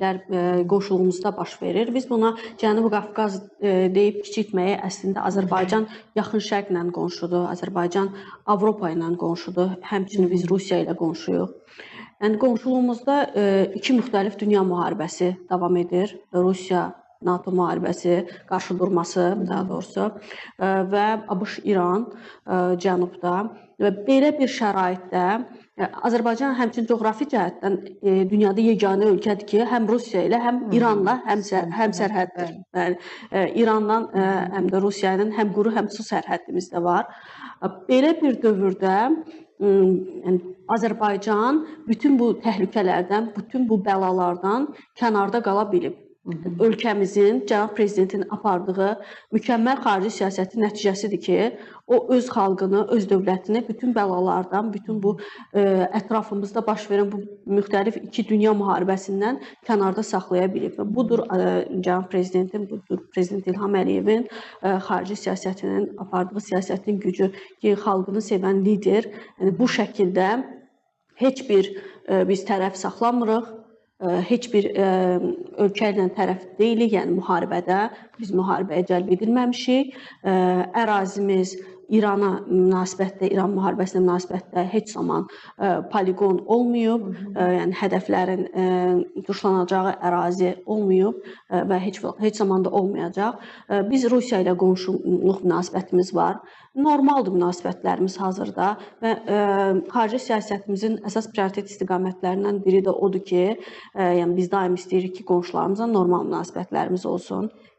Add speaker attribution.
Speaker 1: qonşuluğumuzda baş verir. Biz buna Cənubi Qafqaz deyib kiçiltməyi əslində Azərbaycan yaxın şərqlə qonşudur, Azərbaycan Avropa ilə qonşudur, həmçinin biz Rusiya ilə qonşuyuq. Yəni qonşuluğumuzda iki müxtəlif dünya müharibəsi davam edir. Rusiya NATO müharibəsi, qarşıdurması daha doğrusu və ABŞ-İran cənubda və belə bir şəraitdə Azərbaycan həmçinin coğrafi cəhətdən dünyada yeganə ölkədir ki, həm Rusiya ilə, həm İranla həm sərhəddir. Yəni İrandan həm də Rusiyanın həm quru, həm su sərhədimiz də var. Belə bir dövrdə yəni Azərbaycan bütün bu təhlükələrdən, bütün bu bəlalardan kənarda qala bilib. Ölkəmizin, cənab prezidentin apardığı mükəmməl xarici siyasətin nəticəsidir ki, o öz xalqını, öz dövlətini bütün bəlalardan, bütün bu ətrafımızda baş verən bu müxtəlif iki dünya müharibəsindən kənarda saxlaya bilib. Budur cənab prezidentin, budur prezident İlham Əliyevin xarici siyasətinin, apardığı siyasətin gücü ki, xalqını sevən lider bu şəkildə heç bir biz tərəf saxlamırıq. Heç bir ölkə ilə tərəf deyilik, yəni müharibədə, biz müharibəyə cəlb edilməmişik. Ərazimiz İrana münasibətdə, İran müharibəsinə münasibətdə heç zaman poliqon olmayıb, yəni hədəflərin tuşlanacağı ərazi olmayıb və heç zaman da olmayacaq. Biz Rusiya ilə qonşuluq münasibətimiz var. Normaldır münasibətlərimiz hazırda və xarici siyasətimizin əsas prioritet istiqamətlərindən biri də odur ki, yəni biz daim istəyirik ki, qonşularımızla normal münasibətlərimiz olsun.